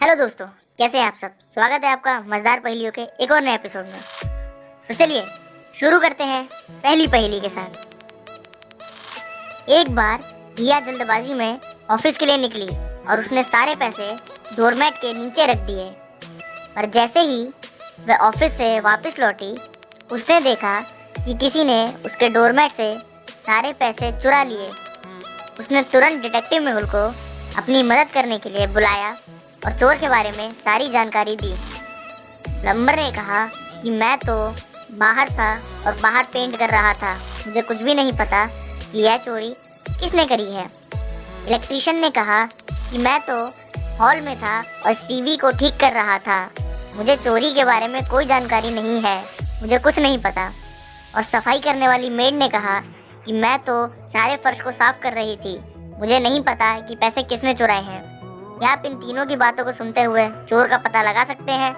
Hello दोस्तों, कैसे हैं आप सब। स्वागत है आपका मजेदार पहेलियों के एक और नए एपिसोड में। तो चलिए शुरू करते हैं पहली पहेली के साथ। एक बार रिया जल्दबाजी में ऑफिस के लिए निकली और उसने सारे पैसे डोरमेट के नीचे रख दिए। पर जैसे ही वह ऑफिस से वापस लौटी, उसने देखा कि किसी ने उसके डोरमेट से सारे पैसे चुरा लिए। उसने तुरंत डिटेक्टिव मेहुल को अपनी मदद करने के लिए बुलाया और चोर के बारे में सारी जानकारी दी। प्लम्बर ने कहा कि मैं तो बाहर था और बाहर पेंट कर रहा था, मुझे कुछ भी नहीं पता कि यह चोरी किसने करी है। इलेक्ट्रीशियन ने कहा कि मैं तो हॉल में था और टीवी को ठीक कर रहा था, मुझे चोरी के बारे में कोई जानकारी नहीं है, मुझे कुछ नहीं पता। और सफाई करने वाली मेड ने कहा कि मैं तो सारे फर्श को साफ कर रही थी, मुझे नहीं पता कि पैसे किसने चुराए हैं। क्या आप इन तीनों की बातों को सुनते हुए चोर का पता लगा सकते हैं?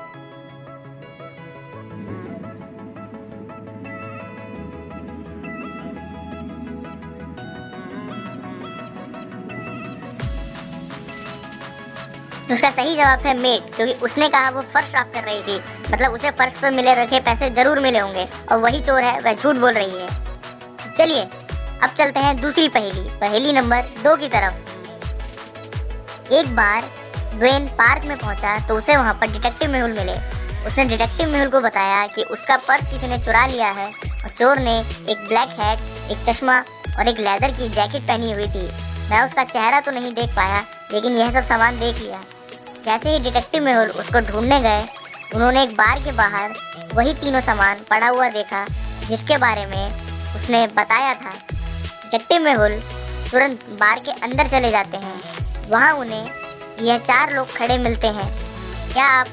उसका सही जवाब है मेड, क्योंकि उसने कहा वो फर्श साफ कर रही थी, मतलब उसे फर्श पर मिले रखे पैसे जरूर मिले होंगे और वही चोर है, वह झूठ बोल रही है। चलिए अब चलते हैं दूसरी पहेली नंबर 2 की तरफ। एक बार ड्वेन पार्क में पहुंचा तो उसे वहां पर डिटेक्टिव मेहुल मिले। उसने डिटेक्टिव मेहुल को बताया कि उसका पर्स किसी ने चुरा लिया है और चोर ने एक ब्लैक हैट, एक चश्मा और एक लेदर की जैकेट पहनी हुई थी। मैं उसका चेहरा तो नहीं देख पाया, लेकिन यह सब सामान देख लिया। जैसे ही डिटेक्टिव मेहुल उसको ढूंढने गए, उन्होंने एक बार के बाहर वही तीनों सामान पड़ा हुआ देखा जिसके बारे में उसने बताया था। डिटेक्टिव मेहुल तुरंत बार के अंदर चले जाते हैं। वहाँ उन्हें यह 4 लोग खड़े मिलते हैं। क्या आप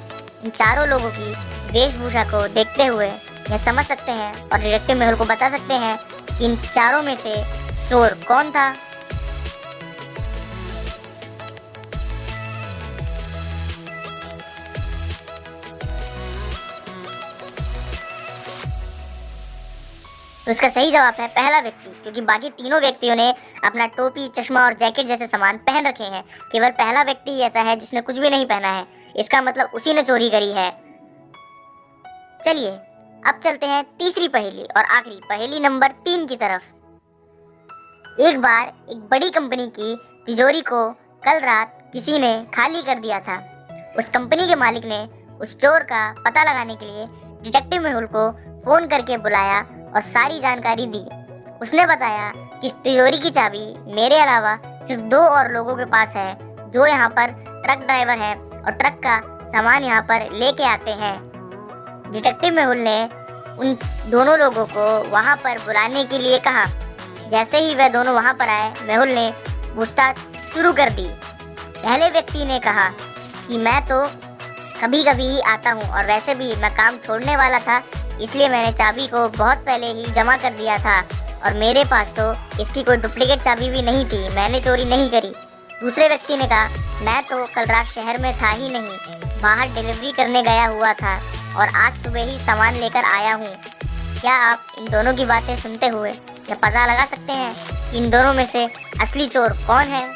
इन चारों लोगों की वेशभूषा को देखते हुए यह समझ सकते हैं और डिटेक्टिव मेहुल को बता सकते हैं कि इन चारों में से चोर कौन था? तो इसका सही जवाब है पहला व्यक्ति, क्योंकि बाकी तीनों व्यक्तियों ने अपना टोपी, चश्मा और जैकेट जैसे सामान पहन रखे हैं। केवल पहला व्यक्ति ही ऐसा है जिसने कुछ भी नहीं पहना है, इसका मतलब उसी ने चोरी करी है। चलिए अब चलते हैं तीसरी पहेली और आखिरी पहेली नंबर 3 की तरफ। एक बार एक बड़ी कंपनी की तिजोरी को कल रात किसी ने खाली कर दिया था। उस कंपनी के मालिक ने उस चोर का पता लगाने के लिए डिटेक्टिव मेहुल को फोन करके बुलाया और सारी जानकारी दी। उसने बताया कि इस तिजोरी की चाबी मेरे अलावा सिर्फ 2 और लोगों के पास है, जो यहाँ पर ट्रक ड्राइवर है और ट्रक का सामान यहाँ पर लेके आते हैं। डिटेक्टिव मेहुल ने उन दोनों लोगों को वहाँ पर बुलाने के लिए कहा। जैसे ही वह दोनों वहाँ पर आए, मेहुल ने पूछताछ शुरू कर दी। पहले व्यक्ति ने कहा कि मैं तो कभी कभी ही आता हूँ और वैसे भी मैं काम छोड़ने वाला था, इसलिए मैंने चाबी को बहुत पहले ही जमा कर दिया था और मेरे पास तो इसकी कोई डुप्लीकेट चाबी भी नहीं थी, मैंने चोरी नहीं करी। दूसरे व्यक्ति ने कहा मैं तो कल रात शहर में था ही नहीं, बाहर डिलीवरी करने गया हुआ था और आज सुबह ही सामान लेकर आया हूँ। क्या आप इन दोनों की बातें सुनते हुए यह पता लगा सकते हैं कि इन दोनों में से असली चोर कौन है?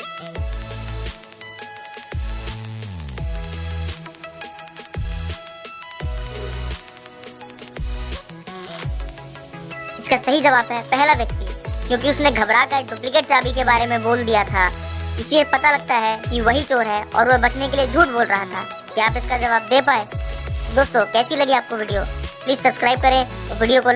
इसका सही जवाब है पहला व्यक्ति, क्योंकि उसने घबरा कर डुप्लीकेट चाबी के बारे में बोल दिया था। इससे पता लगता है कि वही चोर है और वह बचने के लिए झूठ बोल रहा था। क्या आप इसका जवाब दे पाए? दोस्तों कैसी लगी आपको वीडियो? प्लीज़ सब्सक्राइब करें और वीडियो को